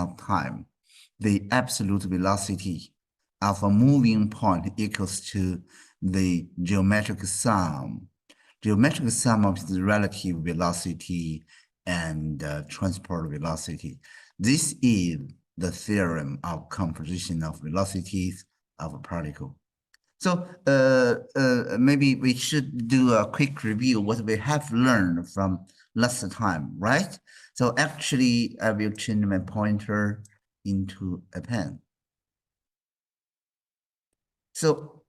of time, the absolute velocity of a moving point equals to the geometric sum of the relative velocity and transport velocity. This is the theorem of composition of velocities of a particle. So maybe we should do a quick review what we have learned from last time, right? So actually, I will change my pointer into a pen. So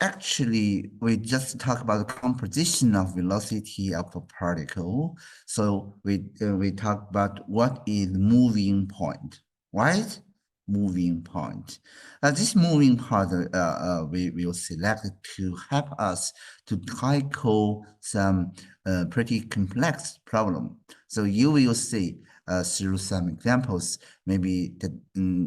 actually, we just talked about the composition of velocity of a particle. So we talked about what is moving point, right? Moving point. This moving point we will select to help us to tackle some pretty complex problem. So you will see through some examples. Maybe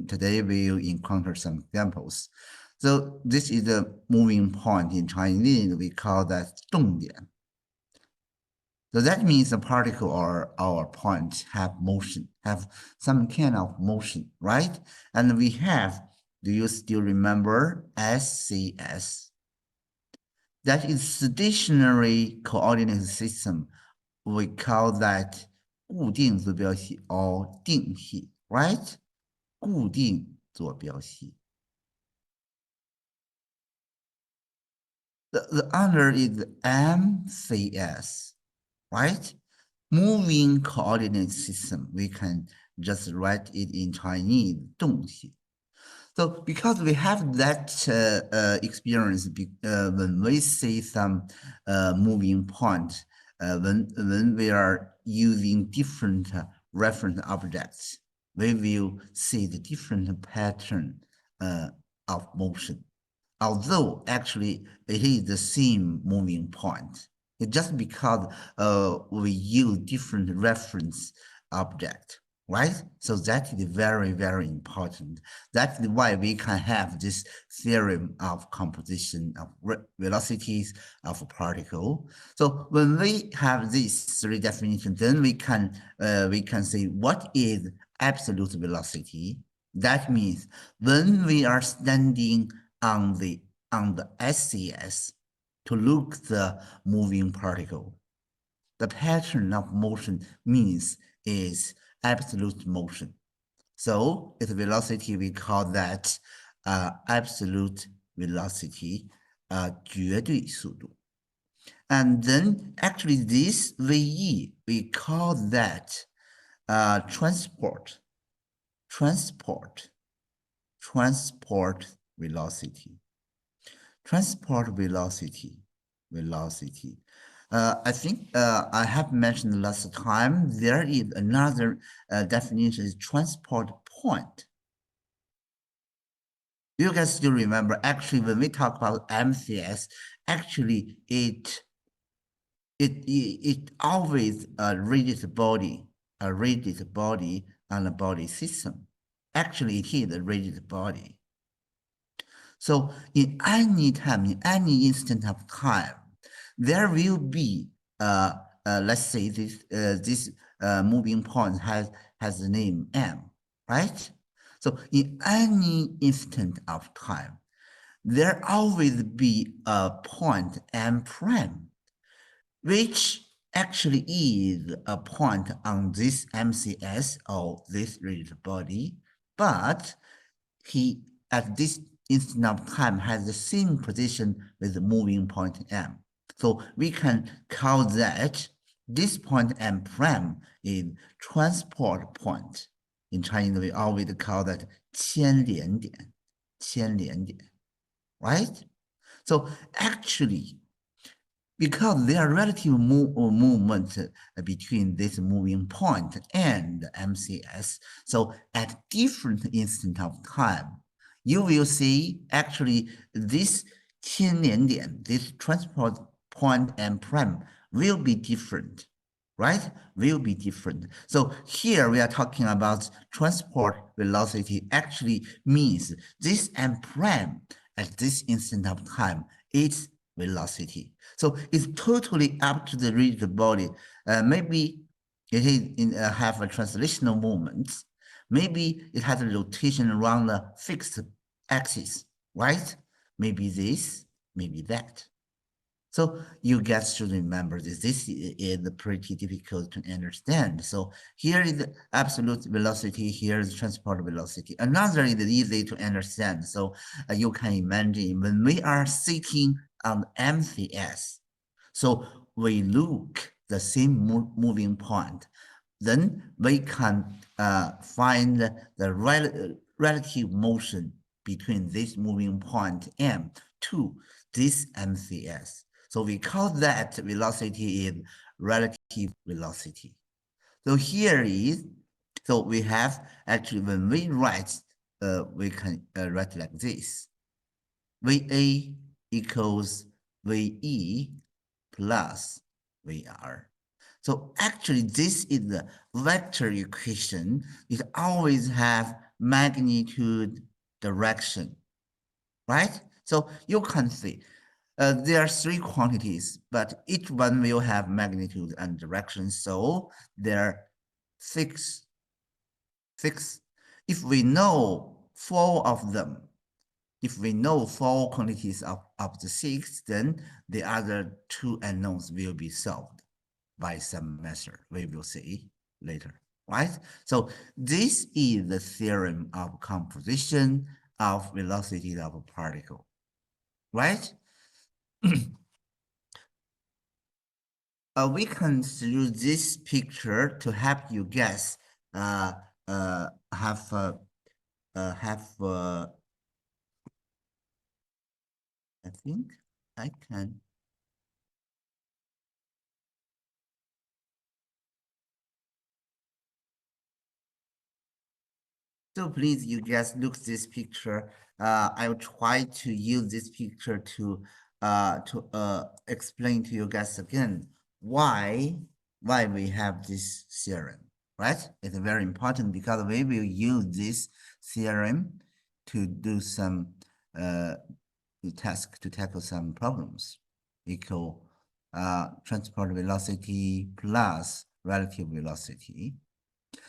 today we will encounter some examples. So this is the moving point in Chinese. We call that 动点. So that means the particle or our point have motion, have some kind of motion, right? And we have, do you still remember SCS? That is stationary coordinate system. We call that 固定坐标系 or 定系, right? 固定坐标系. The other is MCS, right? Moving coordinate system. We can just write it in Chinese, 动系. So because we have that experience when we see some moving point, when we are using different reference objects, we will see the different pattern of motion. Although actually it is the same moving point. It's just because we use different reference object, right? So that is very, very important. That's why we can have this theorem of composition of velocities of a particle. So when we have these three definitions, then we can say what is absolute velocity. That means when we are standing on the SCS to look the moving particle, the pattern of motion means is absolute motion. So its velocity, we call that absolute velocity, 绝对速度. And then actually this VE, we call that transport velocity. Transport velocity. I think I have mentioned last time, there is another definition, is transport point. You guys still remember, actually, when we talk about MCS, actually it always a rigid body and a body system. Actually, it is a rigid body. So in any time, in any instant of time, there will be, let's say this moving point has the name M, right? So in any instant of time, there always be a point M prime, which actually is a point on this MCS or this rigid body, but he at this instant of time has the same position with the moving point M. So we can call that this point M prime is transport point. In Chinese, we always call that 牵连点, right? So actually, because there are relative movement between this moving point and MCS, so at different instant of time, you will see actually this 牵连点, this transport point M prime will be different, right? Will be different. So here we are talking about transport velocity actually means this M prime at this instant of time, its velocity. So it's totally up to the rigid body. Maybe it is have a translational moment, Maybe it has a rotation around the fixed axis, right? Maybe this, maybe that. So you guys should remember this. This is pretty difficult to understand. So here is the absolute velocity. Here is transport velocity. Another is easy to understand. So you can imagine when we are sitting on MCS, so we look the same moving point, then we can find the relative motion between this moving point M to this MCS. So we call that velocity is relative velocity. So here is, so we have actually when we write, we can write like this. VA equals VE plus VR. So actually this is the vector equation. It always have magnitude direction, right? So you can see there are three quantities, but each one will have magnitude and direction. So they're six. If we know four of them, if we know four quantities of the six, then the other two unknowns will be solved by some method. We will see later, right? So this is the theorem of composition of velocity of a particle, right? We can use this picture to help you guess. I think I can. So please, you just look this picture. I will try to use this picture to explain to you guys again why we have this theorem, right? It's very important because we will use this theorem to do some task to tackle some problems. Equal transport velocity plus relative velocity.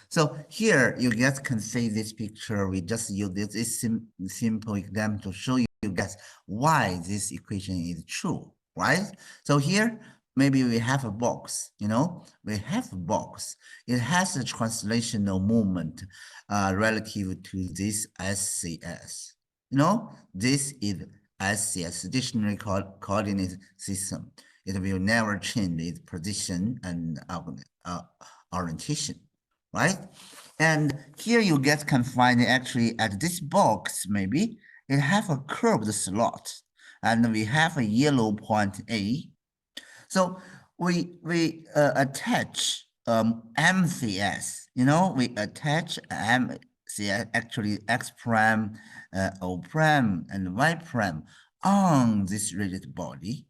So here you guys can see this picture. We just use this simple example to show you guys why this equation is true, right? So here, maybe we have a box, we have a box. It has a translational moment relative to this SCS. This is SCS, stationary coordinate system. It will never change its position and orientation, right? And here you guys can find actually at this box, maybe it have a curved slot and we have a yellow point A. So we attach MCS, we attach MCS, actually X prime, O prime, and Y prime on this rigid body.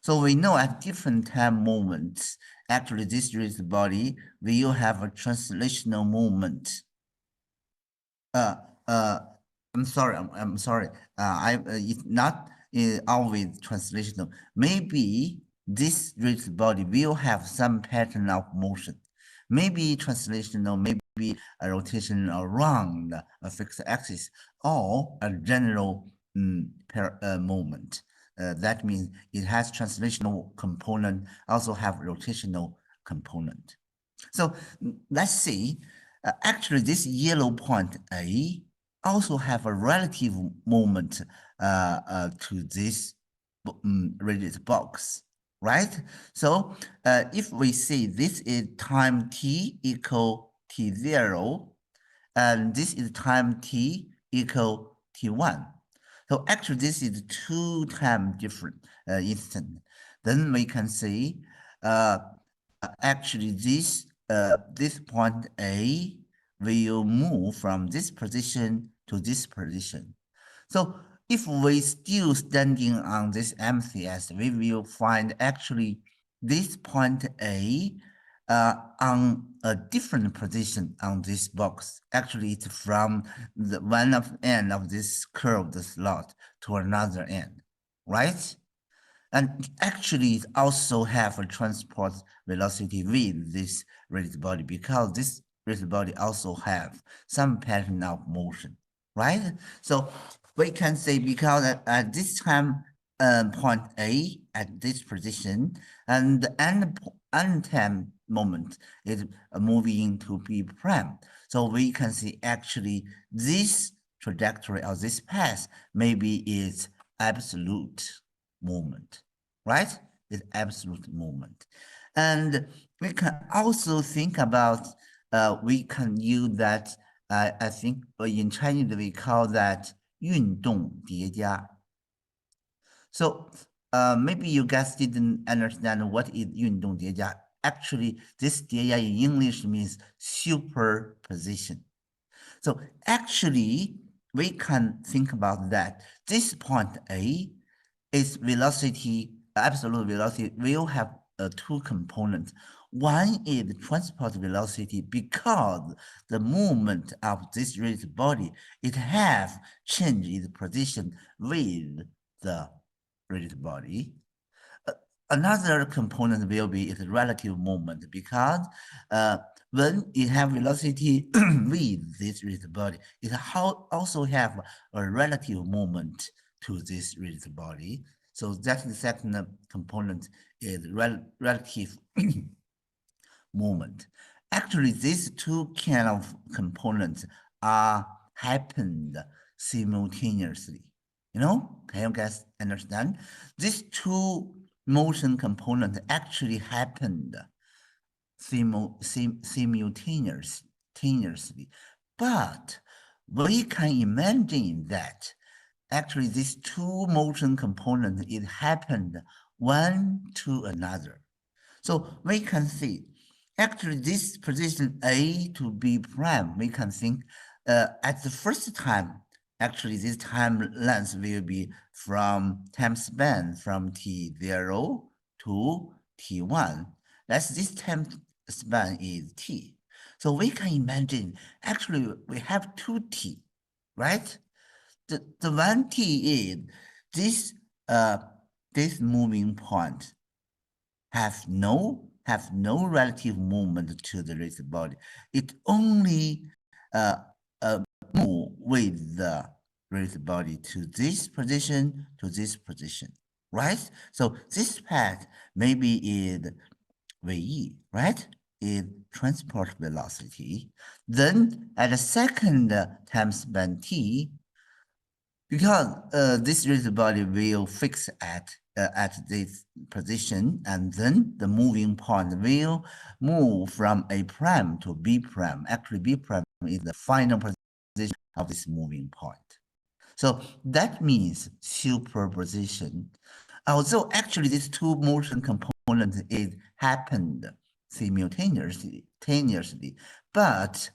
So we know at different time moments, actually this rigid body will have a translational moment. I'm sorry, I'm sorry. It's not always translational. Maybe this rigid body will have some pattern of motion. Maybe translational, maybe a rotation around a fixed axis or a general moment. That means it has translational component, also have rotational component. So let's see, actually this yellow point A also have a relative moment to this rigid box, right? So if we see this is time t equal t0, and this is time t equal t1. So actually this is two time different instant. Then we can see actually this point A will move from this position to this position. So if we still standing on this MCS, we will find actually this point A on a different position on this box. Actually, it's from the one of end of this curved slot to another end, right? And actually it also have a transport velocity with this rigid body because this rigid body also have some pattern of motion, right? So we can say because at this time, point A at this position, and the end time moment is moving to B prime. So we can see actually this trajectory or this path maybe is absolute movement, right? It's absolute movement. And we can also think about, we can use that, I think in Chinese we call that 运动叠加. So maybe you guys didn't understand what is 运动叠加. Actually, this 叠加 in English means superposition. So actually, we can think about that. This point A is velocity, absolute velocity will have two components. One is transport velocity because the movement of this rigid body, it has changed its position with the rigid body. Another component will be its relative moment because when it have velocity with this rigid body, it also have a relative moment to this rigid body. So that's the second component is relative moment. Actually, these two kind of components are happened simultaneously. You know, can you guys understand? These two motion components actually happened simultaneously. But we can imagine that actually these two motion components, it happened one to another. So we can see actually this position A to B prime, we can think at the first time, actually this time length will be from time span from T0 to T1. That's this time span is T. So we can imagine actually we have two T, right? The one T is this this moving point have no relative movement to the rigid body. It only move with the rigid body to this position, right? So this path maybe is VE, right? Is transport velocity. Then at the second time span t, because this rigid body will fix at this position, and then the moving point will move from A prime to B prime. Actually, B prime is the final position of this moving point. So that means superposition. Although actually these two motion components it happened simultaneously, but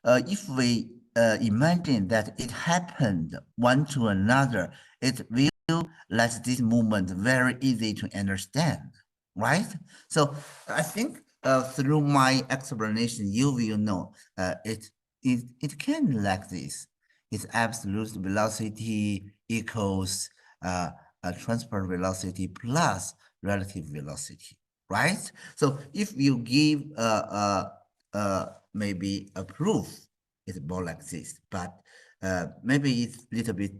if we imagine that it happened one to another, it will let this movement very easy to understand, right? So I think through my explanation, you will know it can like this. Its absolute velocity equals transport velocity plus relative velocity, right? So if you give maybe a proof, it's more like this, but maybe it's a little bit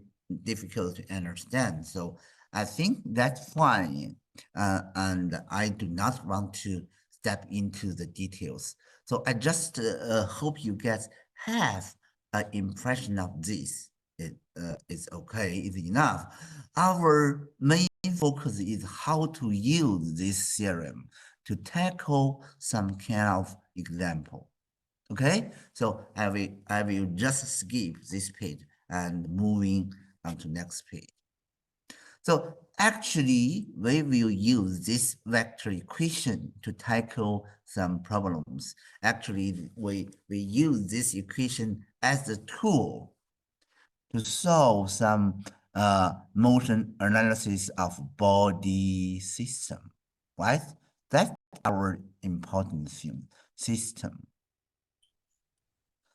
difficult to understand. So I think that's fine, and I do not want to step into the details. So I just hope you guys have an impression of this. It's okay, it's enough. Our main focus is how to use this theorem to tackle some kind of example. Okay, so I will just skip this page and moving on to next page. So actually, we will use this vector equation to tackle some problems. Actually, we use this equation as the tool to solve some motion analysis of body system, right? That's our important thing, system.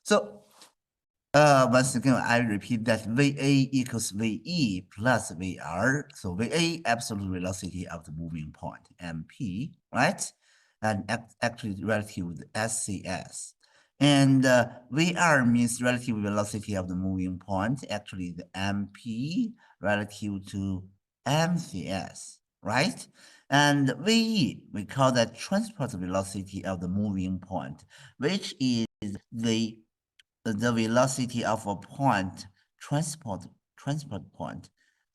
So once again, I repeat that VA equals VE plus VR. So VA, absolute velocity of the moving point, MP, right? And actually relative with SCS. And VR means relative velocity of the moving point, actually the MP relative to MCS, right? And VE, we call that transport velocity of the moving point, which is the velocity of a point, transport point,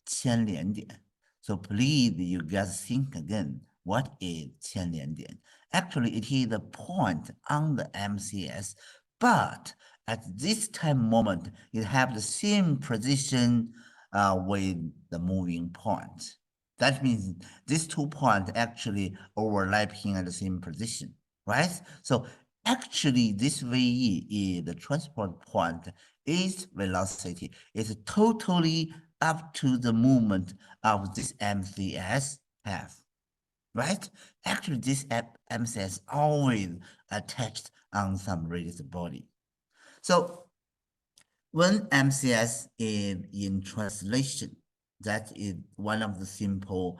牵连点. So please, you guys think again, what is 牵连点? Actually, it is the point on the MCS, but at this time moment, it have the same position with the moving point. That means these 2 points actually overlapping at the same position, right? So actually, this VE is the transport point, its velocity is totally up to the movement of this MCS have, right? Actually, this MCS always attached on some radius body. So when MCS is in translation, that is one of the simple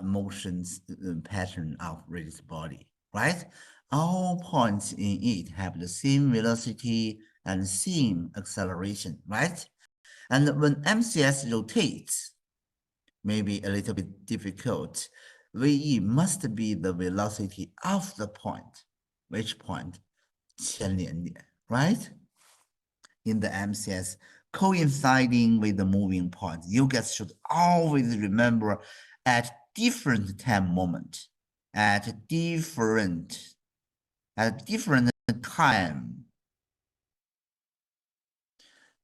motions pattern of radius body, right? All points in it have the same velocity and same acceleration, right? And when MCS rotates, maybe a little bit difficult, VE must be the velocity of the point. Which point? 牵连点, right? In the MCS, coinciding with the moving point. You guys should always remember at different time moment, at different time,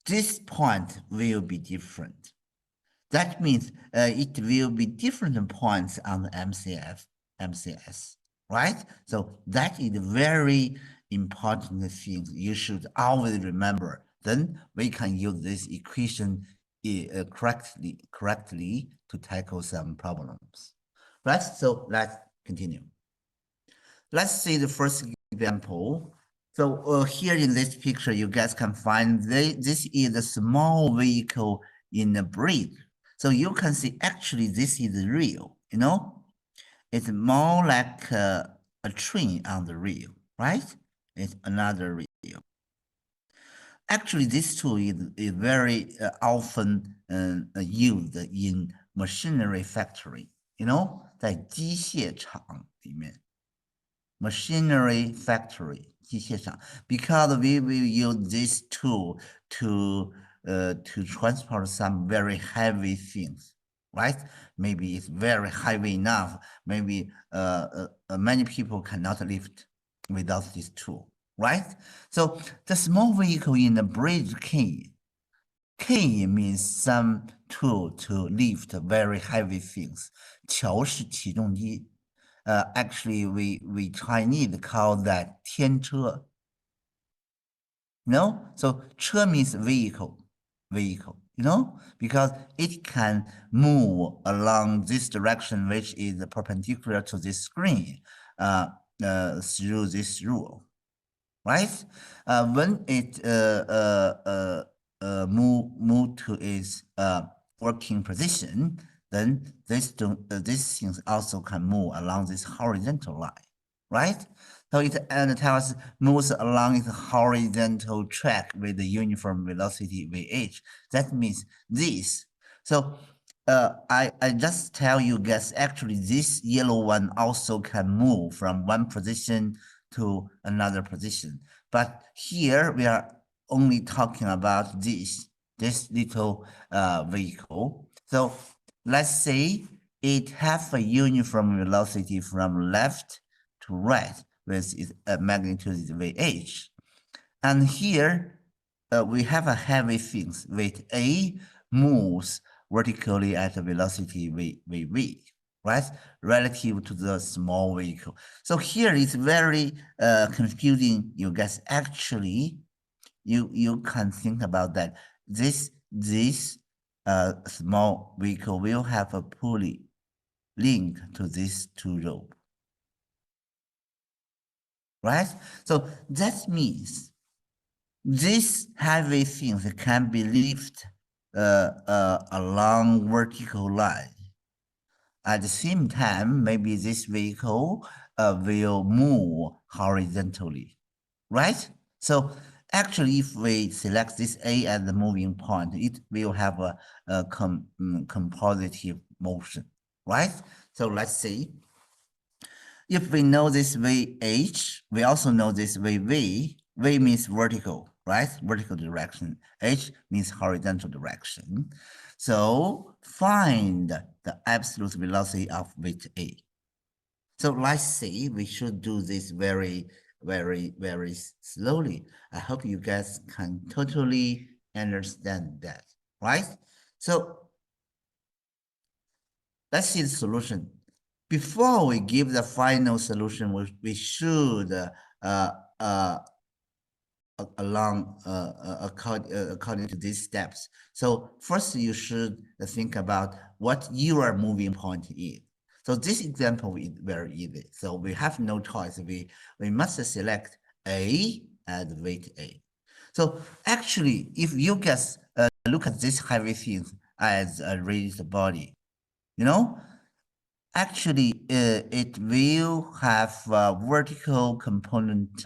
this point will be different. That means it will be different points on the MCS, right? So that is very important thing you should always remember. Then we can use this equation correctly to tackle some problems, right? So let's continue. Let's see the first example. So here in this picture, you guys can find this is a small vehicle in a bridge. So you can see actually this is real, you know? It's more like a train on the rail, right? It's another rail. Actually, this tool is very often used in machinery factory, you know, 在机械厂里面。Machinery factory, 机械厂, because we will use this tool to transport some very heavy things, right? Maybe it's very heavy enough. Maybe many people cannot lift without this tool, right? So the small vehicle in the bridge K means some tool to lift very heavy things. 桥是起重机。Actually, we Chinese call that 天车. No, so 车 means vehicle, you know, because it can move along this direction, which is perpendicular to this screen, through this rule, right? When it move to its working position, then these things also can move along this horizontal line, right? So it tells us moves along its horizontal track with the uniform velocity VH. That means this. So I just tell you guys, actually this yellow one also can move from one position to another position. But here we are only talking about this little vehicle. So let's say it has a uniform velocity from left to right with its magnitude VH. And here we have a heavy things with A moves vertically at a velocity v, right? Relative to the small vehicle. So here it's very confusing, you guys. Actually, you can think about that. This small vehicle will have a pulley linked to this two rope, right? So that means these heavy things can be lifted along vertical line. At the same time, maybe this vehicle will move horizontally, right? So actually, if we select this A as the moving point, it will have a compositive motion, right? So let's see. If we know this VH, we also know this VV. V means vertical, right? Vertical direction. H means horizontal direction. So find the absolute velocity of weight A. So let's see, we should do this very slowly. I hope you guys can totally understand that, right? So let's see the solution. Before we give the final solution, we should according to these steps. So first, you should think about what your moving point is. So this example is very easy. So we have no choice. We must select A as weight A. So actually, if you guys look at this heavy thing as a raised body, you know, actually it will have a vertical component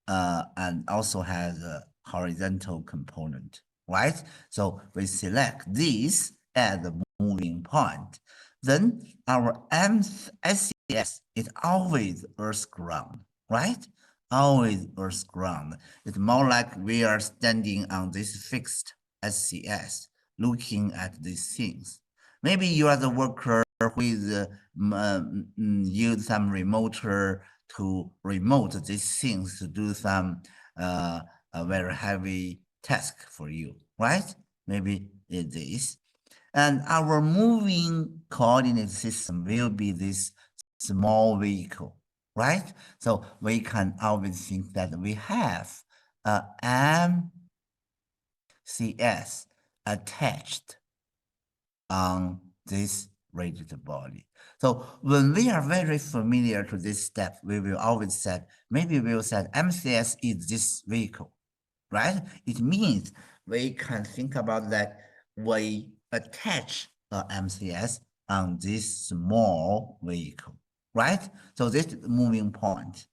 and also has a horizontal component, right? So we select this as the moving point. Then our SCS is always Earth ground, right? Always Earth ground. It's more like we are standing on this fixed SCS, looking at these things. Maybe you are the worker who is use some remoter to remote these things to do some a very heavy task for you, right? Maybe it is. And our moving coordinate system will be this small vehicle, right? So we can always think that we have a MCS attached on this rigid body. So when we are very familiar to this step, we will always say, maybe we will say MCS is this vehicle, right? It means we can think about that we attach a MCS on this small vehicle, right? So this is the moving point,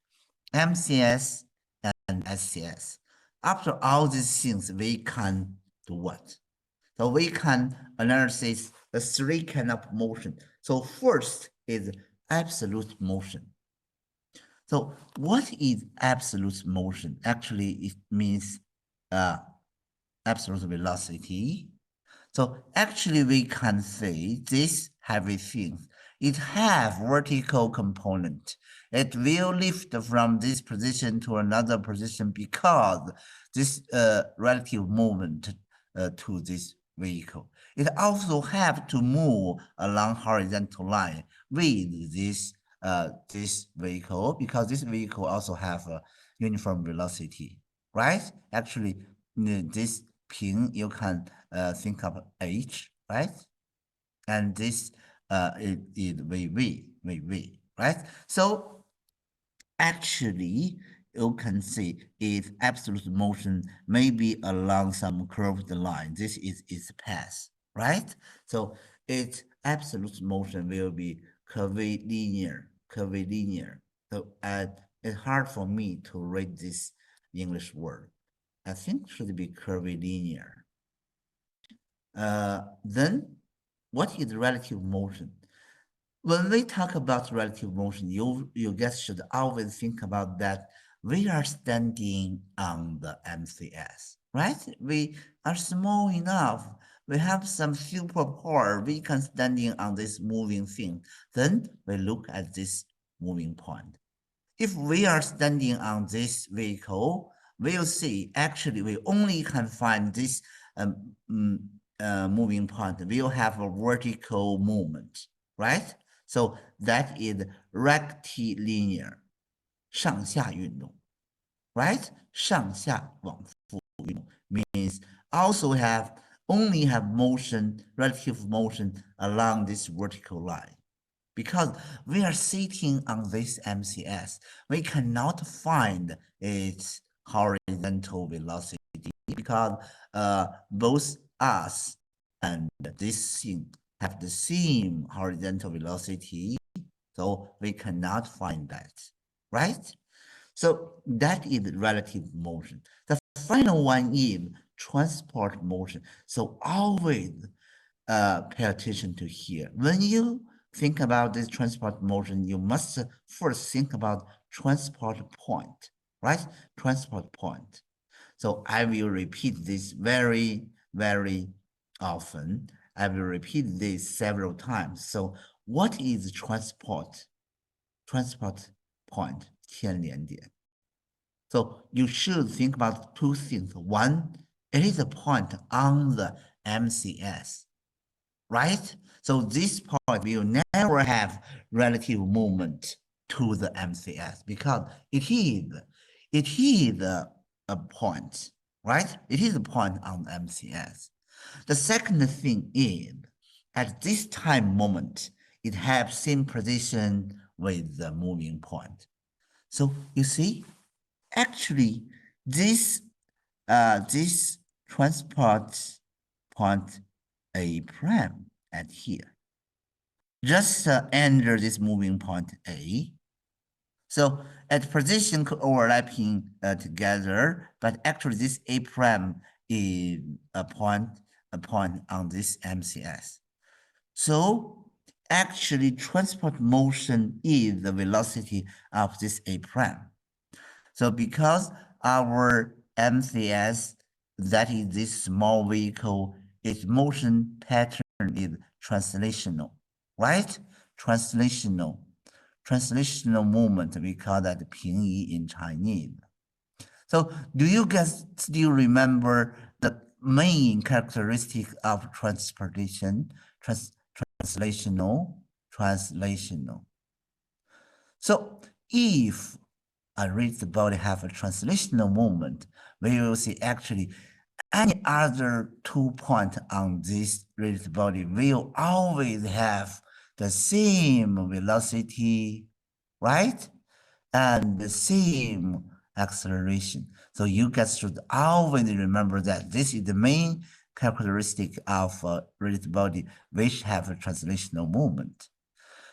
MCS and SCS. After all these things, we can do what? So we can analyze the three kind of motion. So first is absolute motion. So what is absolute motion? Actually, it means absolute velocity. So actually, we can say this heavy thing, it have vertical component. It will lift from this position to another position because this relative movement to this vehicle. It also have to move along horizontal line with this vehicle because this vehicle also have a uniform velocity, right? Actually, this pin you can think of H, right? And this is VV, right? So actually, you can see its absolute motion may be along some curved line. This is its path, right? So its absolute motion will be curvilinear. So it's hard for me to read this English word. I think it should be curvilinear. Then what is relative motion? When we talk about relative motion, you guys should always think about that we are standing on the MCS, right? We are small enough. We have some superpower. We can standing on this moving thing. Then we look at this moving point. If we are standing on this vehicle, we'll see actually we only can find this moving point. We'll have a vertical movement, right? So that is rectilinear, 上下运动, right? 上下往复运动 means also only have motion, relative motion along this vertical line. Because we are sitting on this MCS, we cannot find its horizontal velocity because both us and this thing have the same horizontal velocity, so we cannot find that, right? So that is relative motion. The final one is transport motion. So always pay attention to here. When you think about this transport motion, you must first think about transport point, right? Transport point. So I will repeat this very, very often. I will repeat this several times. So what is transport? Transport point, 牵连点. So you should think about two things. One, it is a point on the MCS, right? So this point will never have relative movement to the MCS because it is a point, right? It is a point on the MCS. The second thing is, at this time moment, it has same position with the moving point. So you see, actually, this transport point A prime at here, just under this moving point A. So at position overlapping together, but actually this A prime is a point on this MCS. So actually transport motion is the velocity of this A prime. So because our MCS, that is this small vehicle, its motion pattern is translational, right? Translational movement, we call that 平移 in Chinese. So do you guys still remember the main characteristic of transportation? Translational. So if a rigid body have a translational moment, we will see actually any other 2 points on this rigid body will always have the same velocity, right? And the same acceleration. So you guys should always remember that this is the main characteristic of a rigid body which have a translational movement.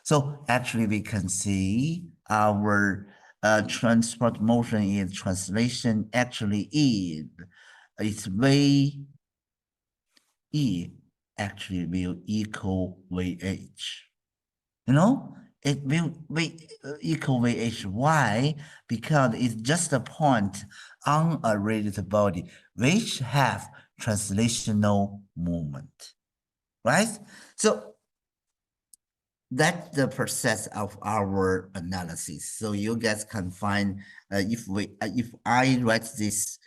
So actually we can see our transport motion is translation actually is its V E actually will equal VH. You know, it will equal VH. Why? Because it's just a point on a rigid body which have translational movement, right? So that's the process of our analysis. So you guys can find if I write this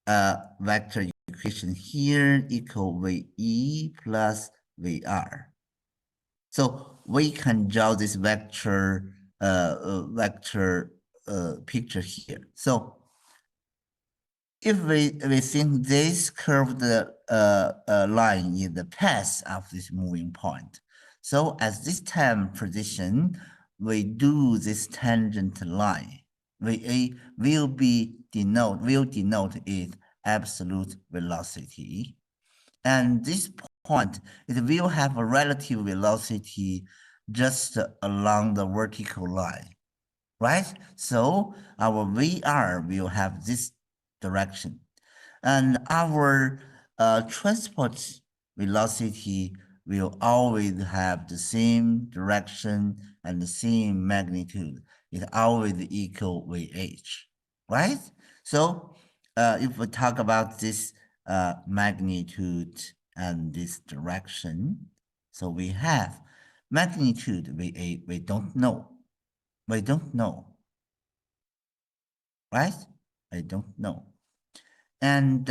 vector equation here equal VE plus VR. So we can draw this vector picture here. So if we think this curved line is the path of this moving point. So at this time position, we do this tangent line. We will denote its absolute velocity. And this point, it will have a relative velocity just along the vertical line, right? So our VR will have this direction. And our transport velocity will always have the same direction and the same magnitude. It always equal VH, right? So if we talk about this magnitude and this direction, so we have magnitude we don't know. We don't know, right? I don't know. And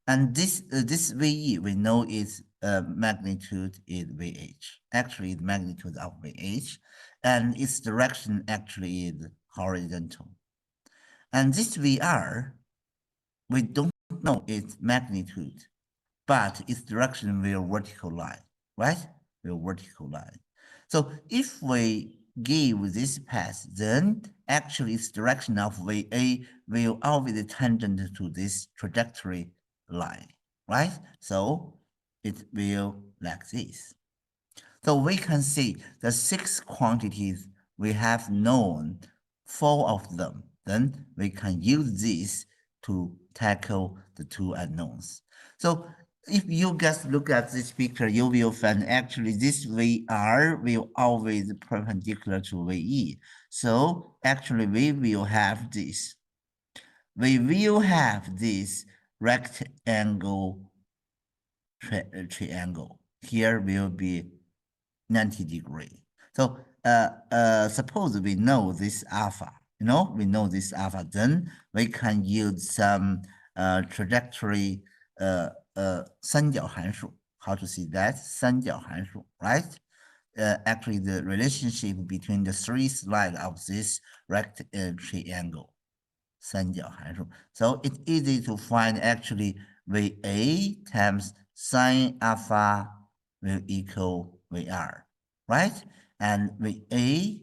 and this VE we know is magnitude is VH. Actually, the magnitude of VH, and its direction actually is horizontal. And this VR, we don't know its magnitude, but its direction will vertical line, right? Will vertical line. So if we give this path, then actually its direction of VA will always tangent to this trajectory line, right? So it will like this. So we can see the 6 quantities we have known 4 of them. Then we can use this to tackle the 2 unknowns. So if you guys look at this picture, you will find actually this VR will always perpendicular to VE. So actually we will have this. We will have this rectangle triangle. Here will be 90 degree. So suppose we know this alpha, we know this alpha, then we can use some trajectory 三角函数. How to see that? 三角函数, right? Actually, the relationship between the 3 sides of this triangle. 三角函数. So it's easy to find actually VA times sine alpha will equal VR, right? And VA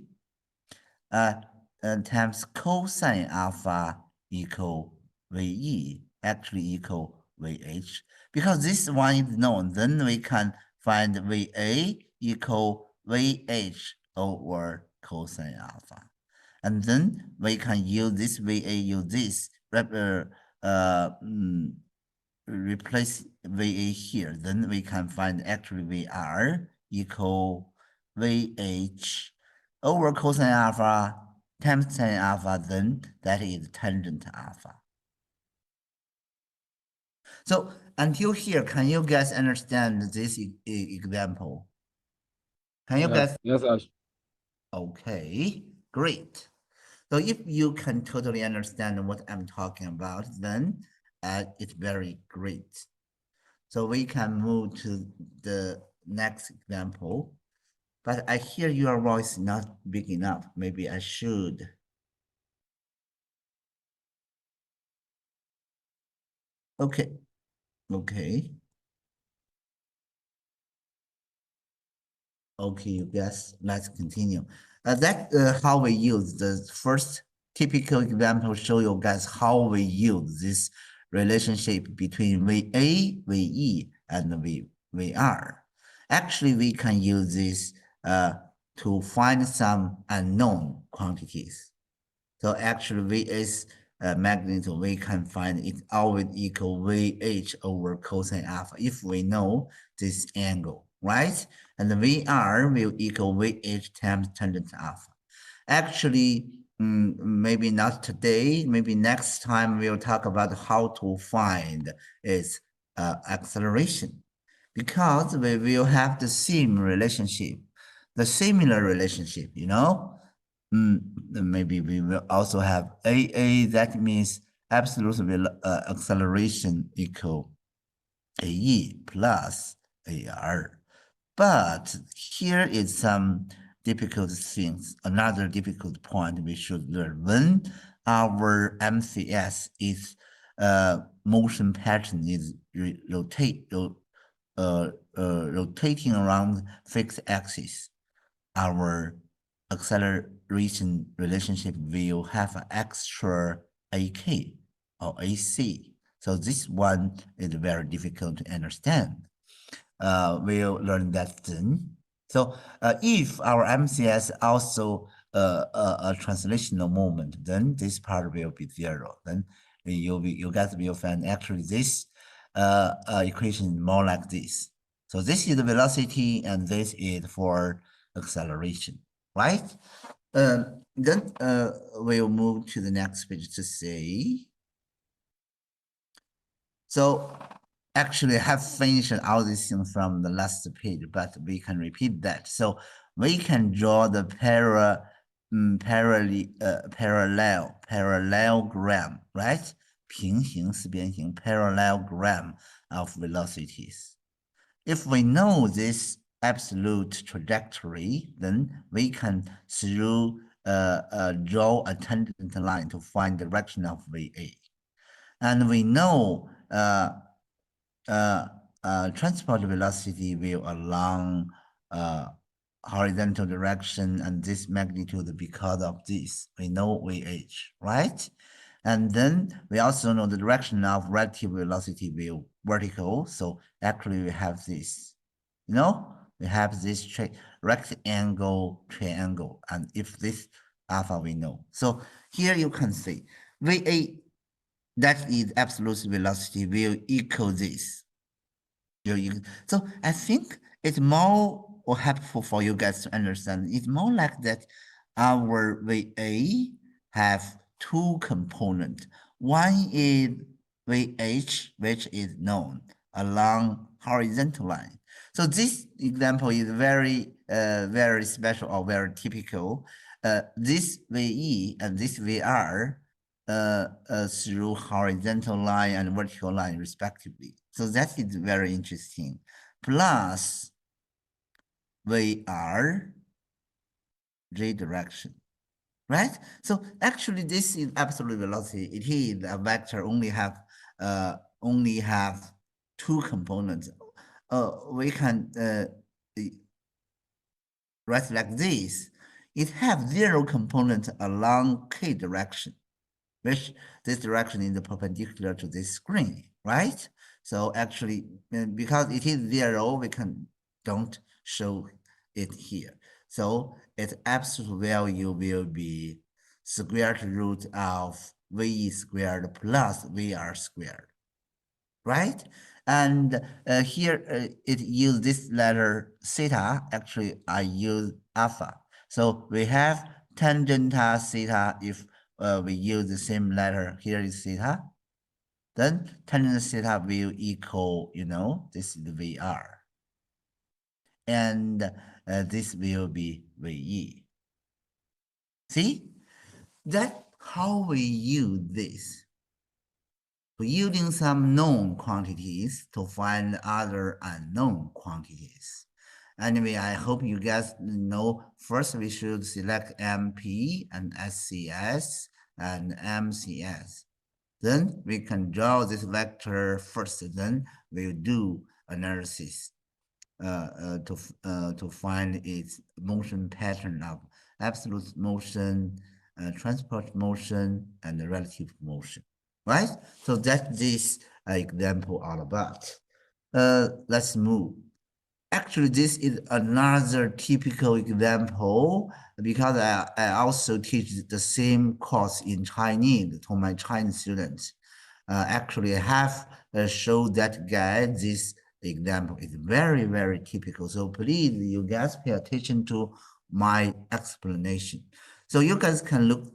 times cosine alpha equal VE, actually equal VH. Because this one is known, then we can find VA equal VH over cosine alpha. And then we can use this VA, use this, replace VA here. Then we can find actually VR equal VH over cosine alpha times tan alpha, then that is tangent alpha. So until here, can you guys understand this example? Can you guys? Yes, Ash. Okay, great. So if you can totally understand what I'm talking about, then it's very great. So we can move to the next example. But I hear your voice not big enough. Maybe I should. Okay. Okay. Okay, you guys, let's continue. That's how we use the first typical example, show you guys how we use this relationship between VA, VE, and VR. Actually, we can use this to find some unknown quantities. So actually, VS magnitude, we can find it always equal VH over cosine alpha if we know this angle, right? And the VR will equal VH times tangent alpha. Actually, maybe not today, maybe next time we'll talk about how to find its acceleration, because we will have the same relationship, the similar relationship, maybe we will also have AA, that means absolute acceleration equal AE plus AR. But here is some difficult things. Another difficult point we should learn. When our MCS is motion pattern is rotating around fixed axis, our acceleration relationship will have an extra AK or AC. So this one is very difficult to understand. We'll learn that then. So if our MCS also a translational moment, then this part will be 0. Then you guys will find actually this equation more like this. So this is the velocity and this is for acceleration, right? Then we'll move to the next page to say. So actually I have finished all these things from the last page, but we can repeat that. So we can draw the parallelogram, right? 平行四边形 parallelogram of velocities. If we know this absolute trajectory, then we can draw a tangent line to find the direction of VA. And we know transport velocity will along horizontal direction and this magnitude because of this. We know VH, right? And then we also know the direction of relative velocity will vertical. So actually we have this, we have this rectangle triangle. And if this alpha we know. So here you can see VA, that is absolute velocity, will equal this. So I think it's more helpful for you guys to understand. It's more like that our VA have two components. One is VH, which is known along horizontal line. So this example is very special or very typical. This VE and this VR through horizontal line and vertical line respectively. So that is very interesting. Plus VR J direction, right? So actually this is absolute velocity. It is a vector only have two components. We can write like this. It have zero component along k direction, which this direction is perpendicular to this screen, right? So actually, because it is zero, we don't show it here. So its absolute value will be square root of VE squared plus VR squared, right? And here it use this letter theta. Actually, I use alpha. So we have tangent theta if we use the same letter. Here is theta. Then tangent theta will equal, this is VR. And this will be VE. See? That's how we use this. Using some known quantities to find other unknown quantities. Anyway, I hope you guys know first we should select MP and SCS and MCS. Then we can draw this vector first, then we'll do analysis to find its motion pattern of absolute motion, transport motion, and relative motion, right? So that's this example all about. Let's move. Actually, this is another typical example because I also teach the same course in Chinese to my Chinese students. Actually, I have showed that guy this example is very typical. So please, you guys pay attention to my explanation. So you guys can look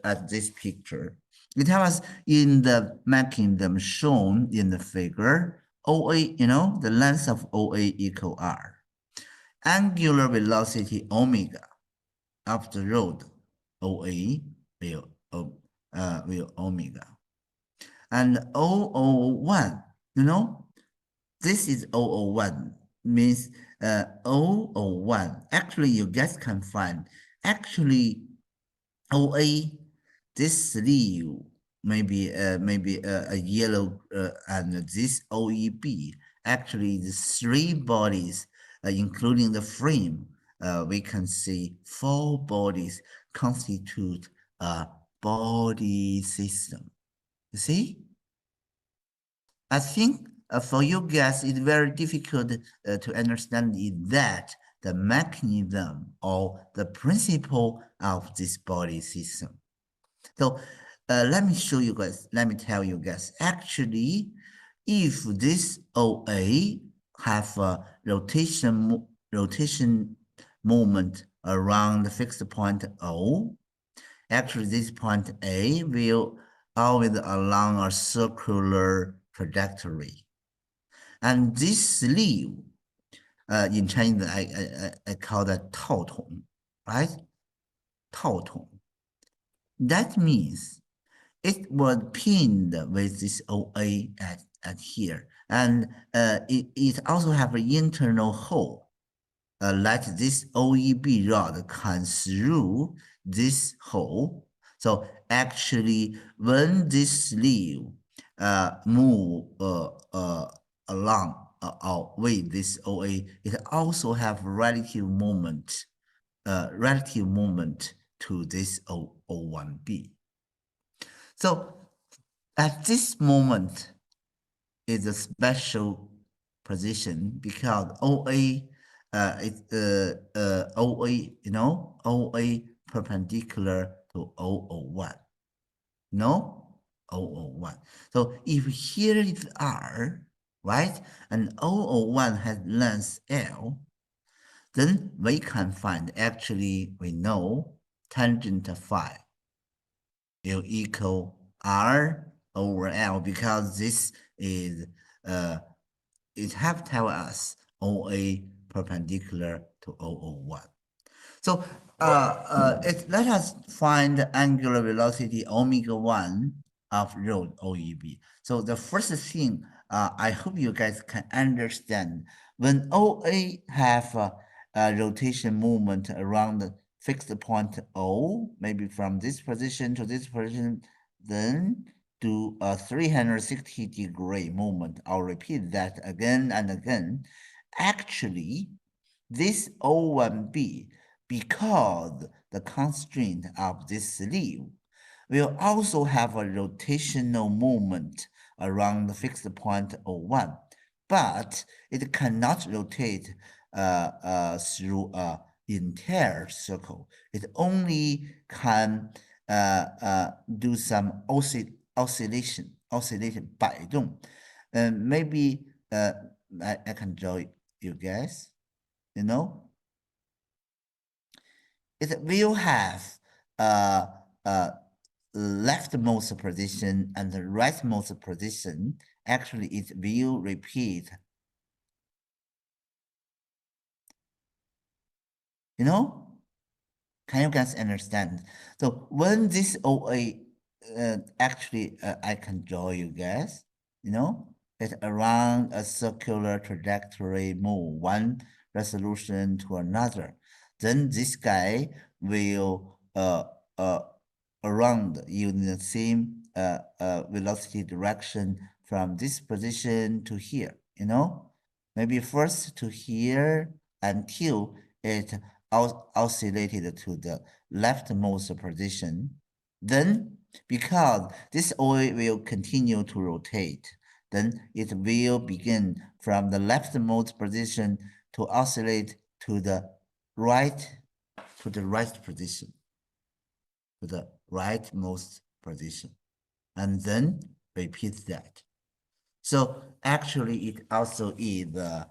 at this picture. It tells us in the mechanism shown in the figure, OA, the length of OA equal R. Angular velocity omega of the road, OA will omega. And 001, this is 001, means 001. Actually, you guys can find, actually, OA, this sleeve maybe a yellow and this OEB, actually the three bodies, including the frame, we can see four bodies constitute a body system. You see? I think for you guys, it's very difficult to understand that the mechanism or the principle of this body system. So let me show you guys, let me tell you guys, actually, if this OA have a rotation moment around the fixed point O, actually this point A will always along a circular trajectory. And this sleeve, in Chinese, I call that 套筒, right? 套筒. That means it was pinned with this OA at here. And it also have an internal hole. Like this OEB rod can through this hole. So actually, when this sleeve move along with this OA, it also have relative moment to this O1B. So at this moment is a special position because OA OA, OA perpendicular to 001. No? 001. So if here is R, right, and 001 has length L, then we can find, actually, we know tangent phi will equal R over L, because this is, it have tell us OA perpendicular to 001. So let us find the angular velocity omega 1 of road OEB. So the first thing, I hope you guys can understand, when OA have a rotation movement around the fixed point O, maybe from this position to this position, then do a 360-degree movement. I'll repeat that again and again. Actually, this O1B, because the constraint of this sleeve, will also have a rotational moment around the fixed point O1, but it cannot rotate through an entire circle. It only can do some oscillation, 摆动. Maybe I can draw you guys. You know, it will have uh, uh, leftmost position and the rightmost position. Actually, it will repeat. You know, can you guys understand? So when this OA, actually, I can draw you guys, you know, it's around a circular trajectory move one resolution to another. Then this guy will around using the same velocity direction from this position to here, you know, maybe first to here until it oscillated to the leftmost position. Then, because this oil will continue to rotate, then it will begin from the leftmost position to oscillate to the right position, to the rightmost position, and then repeat that. So actually, it also is the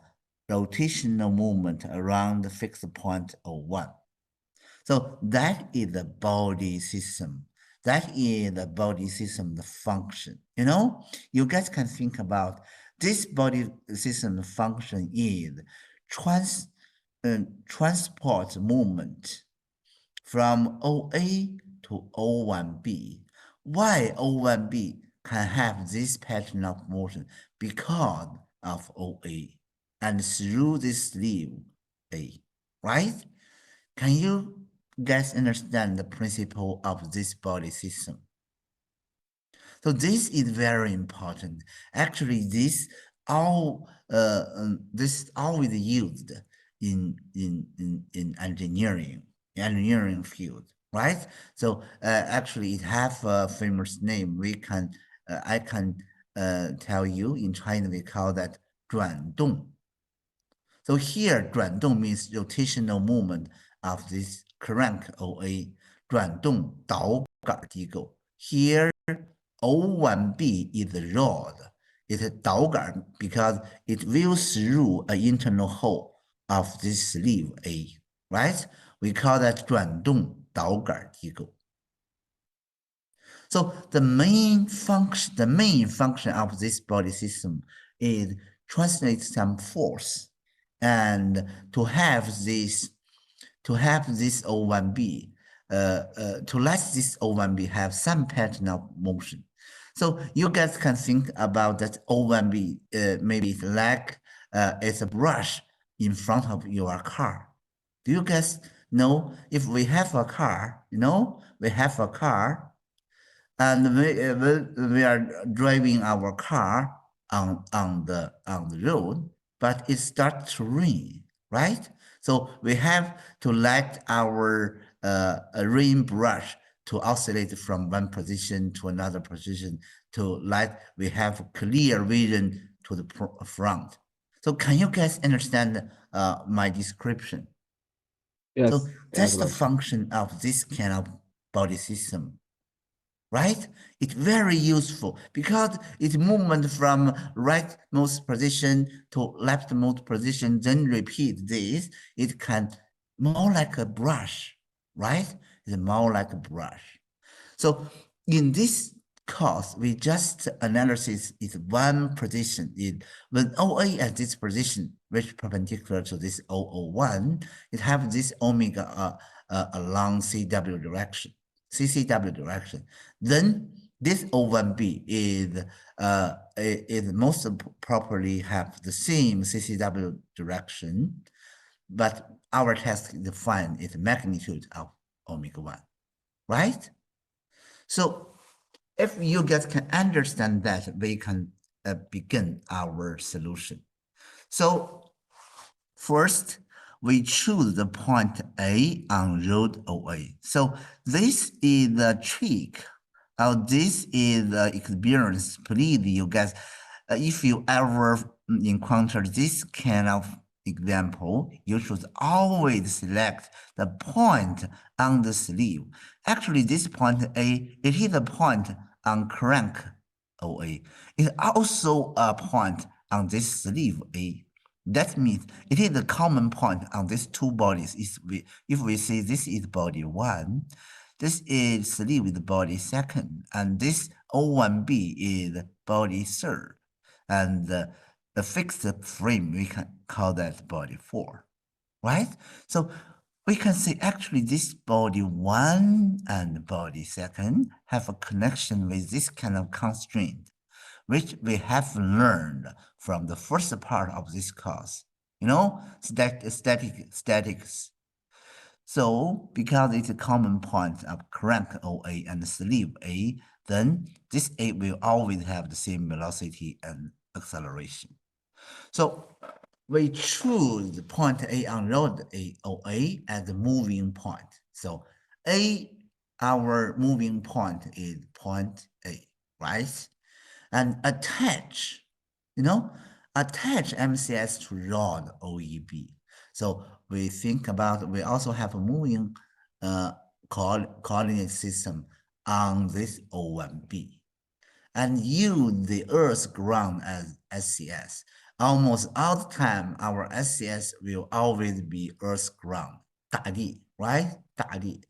rotational movement around the fixed point O1. So that is the body system. That is the body system, the function. You know, you guys can think about this body system function is transport movement from OA to O1B. Why O1B can have this pattern of motion? Because of OA and through this sleeve A, right? Can you guys understand the principle of this body system? So this is very important. Actually, this always used in engineering field, right? So actually, it have a famous name. I can tell you in China we call that 转动. So here, 转动 means rotational movement of this crank OA, 转动导杆机构. Here, O1B is the rod. It's a 导杆 because it will through an internal hole of this sleeve A, right? We call that 转动导杆机构. So the main function of this body system is translate some force, and to have this O1B, to let this O1B have some pattern of motion. So you guys can think about that O1B, maybe it's like it's a brush in front of your car. Do you guys know, if we have a car, we have a car, and we are driving our car on the road, but it starts to rain, right? So we have to let our rain brush to oscillate from one position to another position to let we have clear vision to the front. So can you guys understand my description? So Yes, that's the exactly. function of this kind of body system, right? It's very useful because it's movement from rightmost position to leftmost position, then repeat this. It can more like a brush, right? It's more like a brush. So in this course, we just analysis is one position. When OA at this position, which perpendicular to this 001, it have this omega along CW direction, CCW direction. Then this O1B is most properly have the same CCW direction, but our test define its magnitude of omega 1, right? So if you guys can understand that, we can begin our solution. So first, we choose the point A on road OA. So this is the trick. This is the experience. Please, you guys, if you ever encounter this kind of example, you should always select the point on the sleeve. Actually, this point A, it is a point on crank OA. It's also a point on this sleeve A. That means it is a common point on these two bodies. If we say this is body 1, this is sleeve with body 2nd, and this O1B is body 3rd. And the fixed frame, we can call that body 4, right? So we can say actually this body 1 and body 2nd have a connection with this kind of constraint, which we have learned from the first part of this course, statics. So because it's a common point of crank OA and sleeve A, then this A will always have the same velocity and acceleration. So we choose point A on road OA as the moving point. So A, our moving point is point A, right? And attach MCS to rod OEB. So we think about, we also have a moving coordinate system on this O1B and use the Earth's ground as SCS. Almost all the time, our SCS will always be Earth's ground, 大地, right? 大地.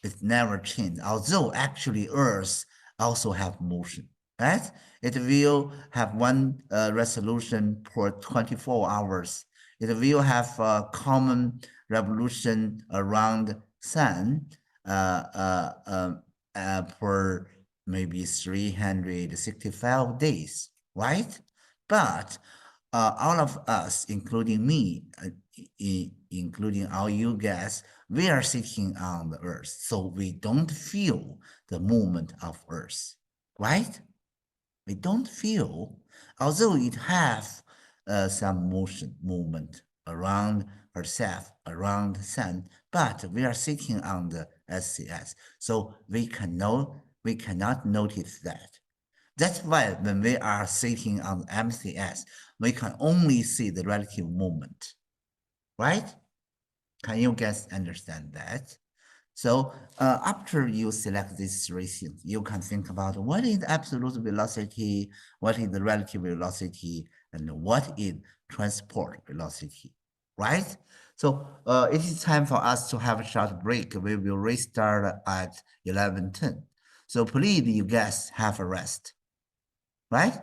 It never changes. Although actually Earth also have motion, right? It will have one resolution per 24 hours. It will have a common revolution around sun per maybe 365 days, right? But all of us, including me, including all you guys, we are sitting on the earth, so we don't feel the movement of earth, right? We don't feel, although it has some movement around herself, around the sun, but we are sitting on the SCS, so we cannot notice that. That's why when we are sitting on MCS, we can only see the relative movement, right? Can you guys understand that? So after you select these three things, you can think about what is absolute velocity, what is the relative velocity, and what is transport velocity, right? So it is time for us to have a short break. We will restart at 11:10. So please, you guys have a rest, right?